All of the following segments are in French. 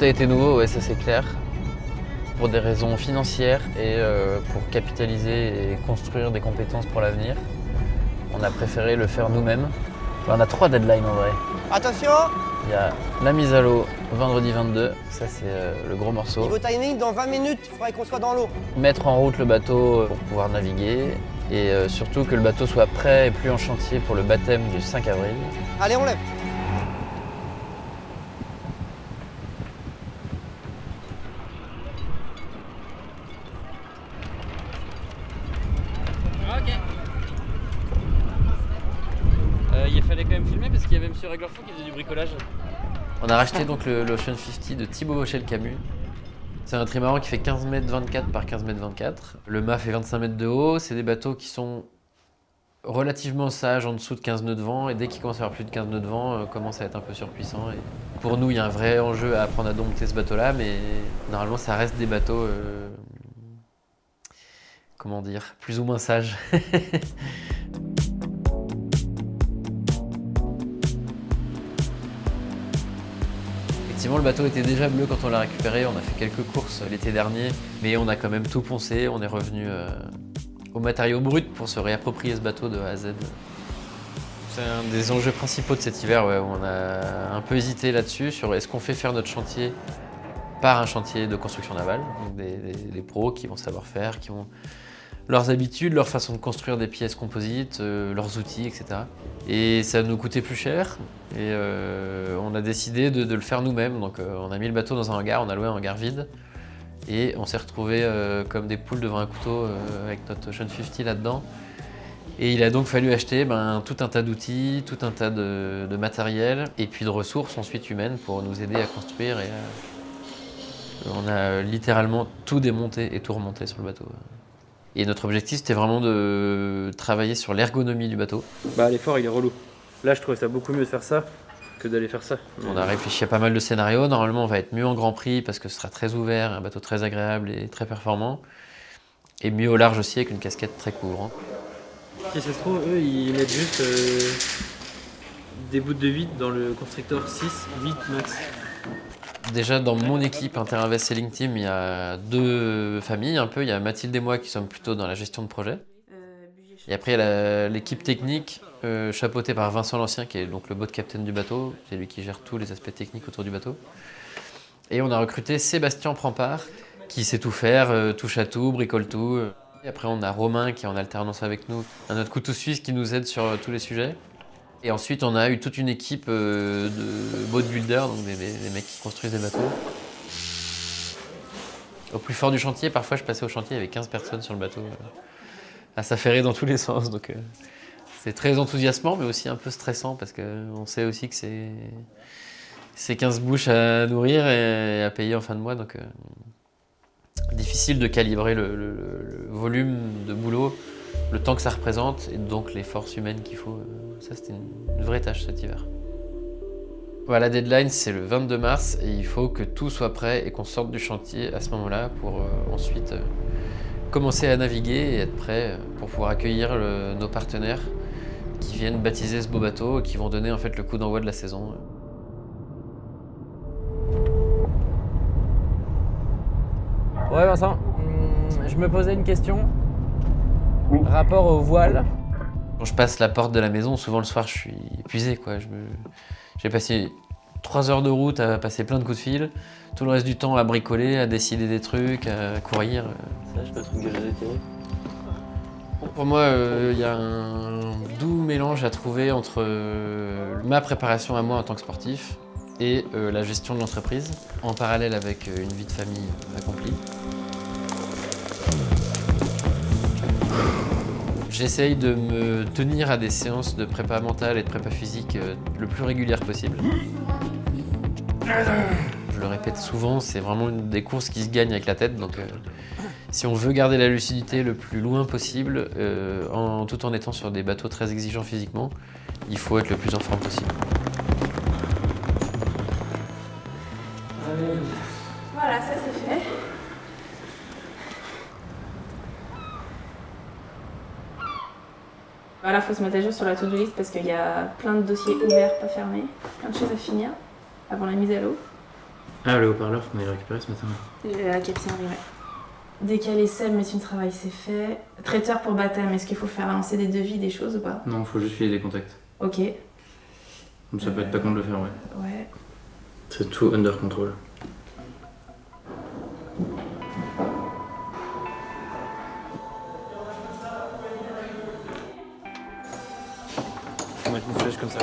a été nouveau, ouais, ça c'est clair. Pour des raisons financières et pour capitaliser et construire des compétences pour l'avenir. On a préféré le faire nous-mêmes. On a 3 deadlines en vrai. Attention! Il y a la mise à l'eau vendredi 22, ça c'est le gros morceau. Niveau timing, dans 20 minutes, il faudrait qu'on soit dans l'eau. Mettre en route le bateau pour pouvoir naviguer et surtout que le bateau soit prêt et plus en chantier pour le baptême du 5 avril. Allez, on lève. Ok. Il fallait quand même filmer parce qu'il y avait M. Réglerfond qui faisait du bricolage. On a racheté donc l'Ocean 50 de Thibaut Vauchel-Camus. C'est un trimaran qui fait 15 m 24 par 15 m 24. Le mât fait 25 mètres de haut. C'est des bateaux qui sont relativement sages en dessous de 15 nœuds de vent. Et dès qu'ils commencent à avoir plus de 15 nœuds de vent, commencent à être un peu surpuissants. Et pour nous, il y a un vrai enjeu à apprendre à dompter ce bateau-là. Mais normalement, ça reste des bateaux, comment dire, plus ou moins sages. Effectivement, le bateau était déjà bleu quand on l'a récupéré. On a fait quelques courses l'été dernier, mais on a quand même tout poncé. On est revenu au matériau brut pour se réapproprier ce bateau de A à Z. C'est un des enjeux principaux de cet hiver, ouais, où on a un peu hésité là-dessus, sur est-ce qu'on fait faire notre chantier par un chantier de construction navale, donc des pros qui vont savoir faire, qui ont leurs habitudes, leur façon de construire des pièces composites, leurs outils, etc. Et ça nous coûtait plus cher et on a décidé de le faire nous-mêmes. Donc on a mis le bateau dans un hangar, on a loué un hangar vide et on s'est retrouvés comme des poules devant un couteau avec notre Ocean 50 là-dedans. Et il a donc fallu acheter tout un tas d'outils, tout un tas de matériel et puis de ressources ensuite humaines pour nous aider à construire. Et on a littéralement tout démonté et tout remonté sur le bateau. Et notre objectif, c'était vraiment de travailler sur l'ergonomie du bateau. L'effort, il est relou. Là, je trouvais ça beaucoup mieux de faire ça que d'aller faire ça. On a réfléchi à pas mal de scénarios. Normalement, on va être mieux en Grand Prix parce que ce sera très ouvert, un bateau très agréable et très performant. Et mieux au large aussi avec une casquette très couvrante. Si ça se trouve, eux, ils mettent juste des bouts de 8 dans le constructeur 6, 8 max. Déjà, dans mon équipe Interinvest Sailing Team, il y a 2 familles un peu. Il y a Mathilde et moi qui sommes plutôt dans la gestion de projet. Et après, il y a l'équipe technique chapeautée par Vincent Lancien, qui est donc le boat captain du bateau. C'est lui qui gère tous les aspects techniques autour du bateau. Et on a recruté Sébastien Prampart, qui sait tout faire, touche à tout, bricole tout. Et après, on a Romain qui est en alternance avec nous, un autre couteau suisse qui nous aide sur tous les sujets. Et ensuite, on a eu toute une équipe de boat builders, donc des mecs qui construisent des bateaux. Au plus fort du chantier, parfois je passais au chantier, il y avait 15 personnes sur le bateau, à s'affairer dans tous les sens. Donc c'est très enthousiasmant, mais aussi un peu stressant, parce qu'on sait aussi que c'est 15 bouches à nourrir et à payer en fin de mois. Donc difficile de calibrer le volume de boulot, le temps que ça représente et donc les forces humaines qu'il faut. Ça, c'était une vraie tâche cet hiver. Voilà, la deadline, c'est le 22 mars et il faut que tout soit prêt et qu'on sorte du chantier à ce moment-là pour ensuite commencer à naviguer et être prêt pour pouvoir accueillir nos partenaires qui viennent baptiser ce beau bateau et qui vont donner en fait le coup d'envoi de la saison. Ouais Vincent, je me posais une question. Rapport au voile. Quand je passe la porte de la maison, souvent le soir je suis épuisé, quoi. J'ai passé 3 heures de route à passer plein de coups de fil, tout le reste du temps à bricoler, à décider des trucs, à courir. Ça, je peux te gager des télés. Pour moi, il y a un doux mélange à trouver entre ma préparation à moi en tant que sportif et la gestion de l'entreprise, en parallèle avec une vie de famille accomplie. J'essaye de me tenir à des séances de prépa mentale et de prépa physique le plus régulières possible. Je le répète souvent, c'est vraiment une des courses qui se gagne avec la tête. Donc, si on veut garder la lucidité le plus loin possible, tout en étant sur des bateaux très exigeants physiquement, il faut être le plus en forme possible. Voilà, ça c'est fait. Voilà, il faut se mettre à jour sur la to-do list parce qu'il y a plein de dossiers ouverts, pas fermés, plein de choses à finir avant la mise à l'eau. Ah, le haut-parleur, faut aller le récupérer ce matin. La capitaine, ouais. Décaler sel, médecine du travail, c'est fait. Traiteur pour baptême, est-ce qu'il faut faire lancer des devis, des choses ou pas? Non, faut juste filer des contacts. Ok. Donc ça peut être pas con de le faire, ouais. Ouais. C'est tout under control. Faut mettre une flèche comme ça.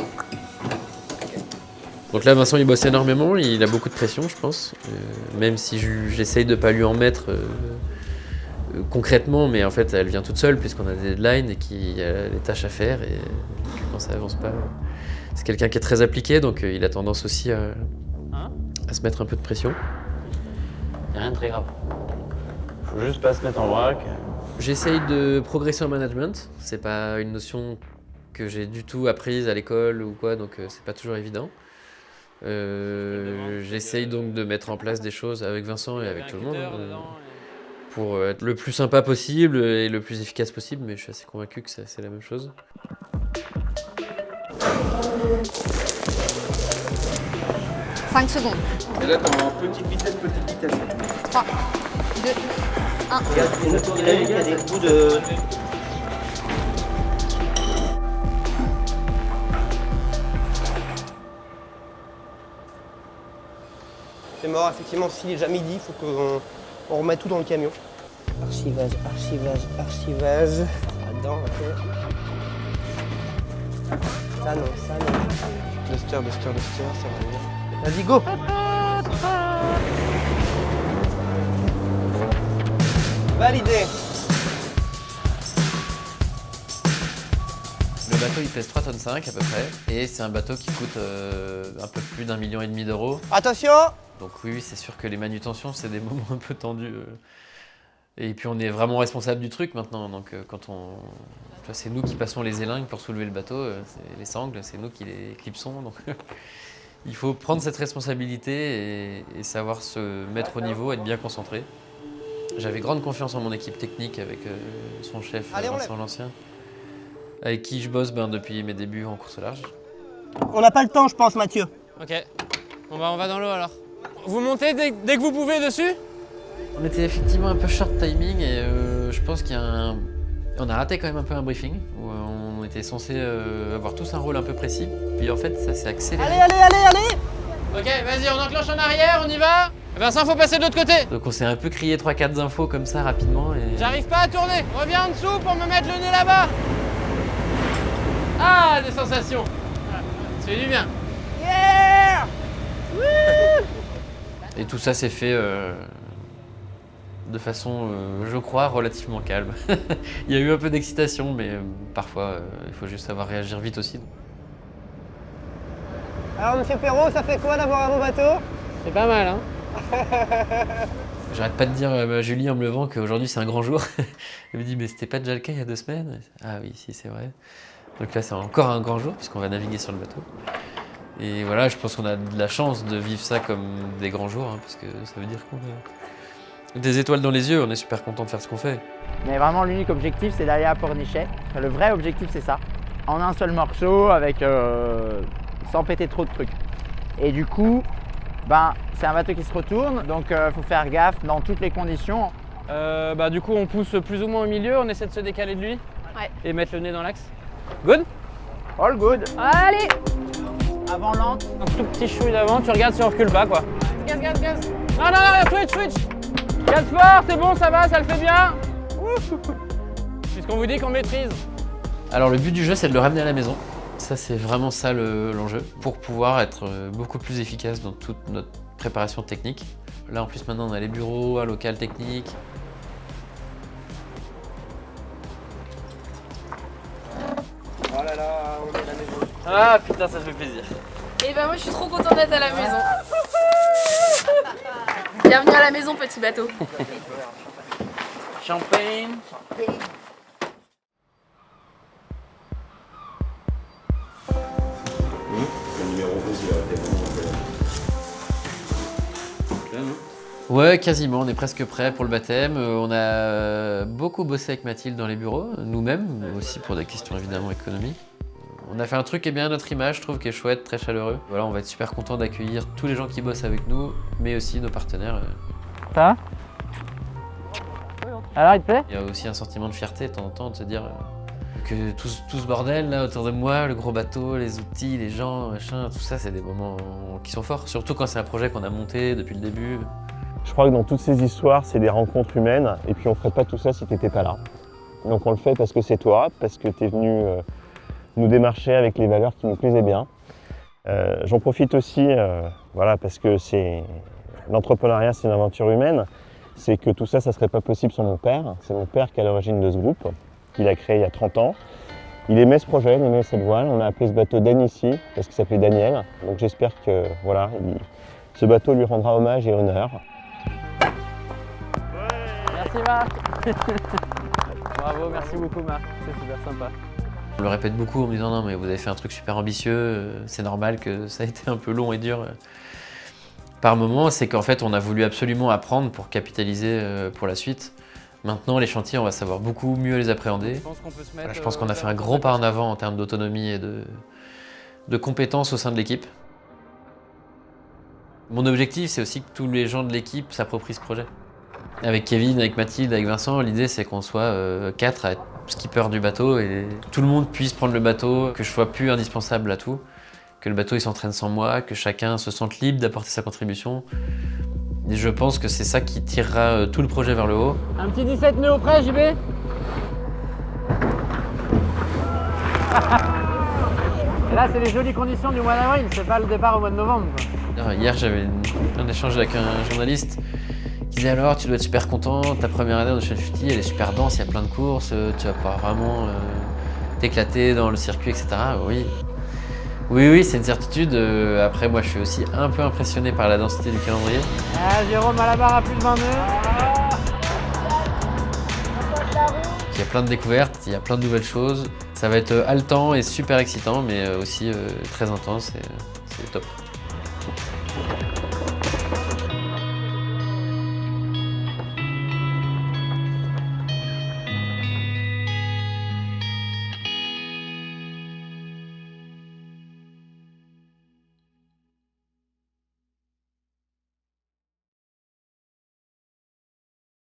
Donc là, Vincent, il bosse énormément, il a beaucoup de pression, je pense. Même si j'essaye de pas lui en mettre concrètement, mais en fait, elle vient toute seule puisqu'on a des deadlines et qu'il y a des tâches à faire. Et quand ça avance pas, c'est quelqu'un qui est très appliqué, donc il a tendance aussi à se mettre un peu de pression. Y'a rien de très grave. Faut juste pas se mettre en vrac. J'essaye de progresser en management. C'est pas une notion que j'ai du tout apprise à l'école ou quoi, donc c'est pas toujours évident. J'essaye donc de mettre en place des choses avec Vincent et avec tout le monde pour être le plus sympa possible et le plus efficace possible, mais je suis assez convaincu que c'est la même chose. « 5 secondes. Et là, t'es en petite vitesse, 3, 2, 1. Il y a des bouts de... C'est mort, effectivement, s'il est déjà midi, il faut qu'on remette tout dans le camion. Archivage, archivage, archivage. Là-dedans, ok. Ça non, ça non. Duster, ça va venir. Vas-y, go! Validé! Le bateau il pèse 3,5 tonnes à peu près, et c'est un bateau qui coûte un peu plus d'1,5 million d'euros. Attention! Donc oui, c'est sûr que les manutentions, c'est des moments un peu tendus. Et puis on est vraiment responsable du truc maintenant, donc quand on... C'est nous qui passons les élingues pour soulever le bateau, les sangles, c'est nous qui les clipsons. Donc il faut prendre cette responsabilité et savoir se mettre au niveau, être bien concentré. J'avais grande confiance en mon équipe technique avec son chef, Vincent Lancien, avec qui je bosse depuis mes débuts en course au large. On n'a pas le temps, je pense, Mathieu. Ok. Bon bah on va dans l'eau alors. Vous montez dès que vous pouvez dessus? On était effectivement un peu short timing et je pense qu'il y a on a raté quand même un peu un briefing où on était censé avoir tous un rôle un peu précis. Puis en fait, ça s'est accéléré. Allez! Ok, vas-y, on enclenche en arrière, on y va. Vincent, faut passer de l'autre côté. Donc on s'est un peu crié 3-4 infos comme ça rapidement et... J'arrive pas à tourner. Reviens en dessous pour me mettre le nez là-bas. Ah, des sensations. Voilà. Ça fait du bien. Yeah! Et tout ça s'est fait de façon, je crois, relativement calme. Il y a eu un peu d'excitation, mais parfois, il faut juste savoir réagir vite aussi. Alors, monsieur Perrault, ça fait quoi d'avoir un beau bateau? C'est pas mal, hein. J'arrête pas de dire à Julie en me levant qu'aujourd'hui c'est un grand jour. Elle me dit, mais c'était pas déjà le cas il y a 2 semaines? Ah oui, si, c'est vrai. Donc là, c'est encore un grand jour puisqu'on va naviguer sur le bateau. Et voilà, je pense qu'on a de la chance de vivre ça comme des grands jours, hein, parce que ça veut dire qu'on a des étoiles dans les yeux, on est super content de faire ce qu'on fait. Mais vraiment, l'unique objectif, c'est d'aller à Pornichet. Enfin, le vrai objectif, c'est ça. En un seul morceau, avec sans péter trop de trucs. Et du coup, c'est un bateau qui se retourne, donc faut faire gaffe dans toutes les conditions. Du coup, on pousse plus ou moins au milieu, on essaie de se décaler de lui. Ouais. Et mettre le nez dans l'axe. Good? All good. Allez! Avant lente. Un tout petit chouille d'avant, tu regardes si on recule pas quoi. Gaz. Non, switch. Gaz fort, c'est bon, ça va, ça le fait bien. Puisqu'on vous dit qu'on maîtrise. Alors le but du jeu, c'est de le ramener à la maison. Ça, c'est vraiment ça l'enjeu, pour pouvoir être beaucoup plus efficace dans toute notre préparation technique. Là, en plus, maintenant, on a les bureaux, un local technique. Oh là là, on est à la maison. Ah putain, ça fait plaisir. Et ben moi je suis trop contente d'être à la maison. Bienvenue à la maison, petit bateau. Champagne. Le numéro 11, il a été vraiment... Ouais, quasiment, on est presque prêt pour le baptême. On a beaucoup bossé avec Mathilde dans les bureaux, nous-mêmes, mais aussi pour des questions évidemment économiques. On a fait un truc qui est bien à notre image, je trouve, qui est chouette, très chaleureux. Voilà, on va être super content d'accueillir tous les gens qui bossent avec nous, mais aussi nos partenaires. Ça va? Alors, il te plaît? Il y a aussi un sentiment de fierté de temps en temps de se dire que tout ce bordel là autour de moi, le gros bateau, les outils, les gens, machin, tout ça, c'est des moments qui sont forts. Surtout quand c'est un projet qu'on a monté depuis le début. Je crois que dans toutes ces histoires, c'est des rencontres humaines et puis on ferait pas tout ça si t'étais pas là. Donc on le fait parce que c'est toi, parce que tu es venu nous démarcher avec les valeurs qui nous plaisaient bien. J'en profite aussi, voilà, parce que l'entrepreneuriat, c'est une aventure humaine. C'est que tout ça, ça serait pas possible sans mon père. C'est mon père qui est à l'origine de ce groupe, qu'il a créé il y a 30 ans. Il aimait ce projet, il aimait cette voile. On a appelé ce bateau Danici parce qu'il s'appelait Daniel. Donc j'espère que voilà, ce bateau lui rendra hommage et honneur. Merci Marc. Bravo, merci beaucoup Marc, c'est super sympa. On le répète beaucoup en me disant non mais vous avez fait un truc super ambitieux, c'est normal que ça a été un peu long et dur par moment. C'est qu'en fait on a voulu absolument apprendre pour capitaliser pour la suite. Maintenant les chantiers on va savoir beaucoup mieux les appréhender. Je pense qu'on a fait un gros pas en avant en termes d'autonomie et de compétences au sein de l'équipe. Mon objectif c'est aussi que tous les gens de l'équipe s'approprient ce projet. Avec Kevin, avec Mathilde, avec Vincent, l'idée c'est qu'on soit 4 à être skipper du bateau et tout le monde puisse prendre le bateau, que je sois plus indispensable à tout, que le bateau il s'entraîne sans moi, que chacun se sente libre d'apporter sa contribution. Et je pense que c'est ça qui tirera tout le projet vers le haut. Un petit 17 nœuds au près, JB. Et là c'est les jolies conditions du mois d'avril, c'est pas le départ au mois de novembre. Alors, hier j'avais un échange avec un journaliste qui disait alors tu dois être super content, ta première année en Ocean 50 elle est super dense, il y a plein de courses, tu vas pouvoir vraiment t'éclater dans le circuit, etc. Oui, c'est une certitude. Après moi je suis aussi un peu impressionné par la densité du calendrier. Ah, Jérôme à la barre à plus de 20 nœuds. Il y a plein de découvertes, il y a plein de nouvelles choses. Ça va être haletant et super excitant mais aussi très intense et c'est top.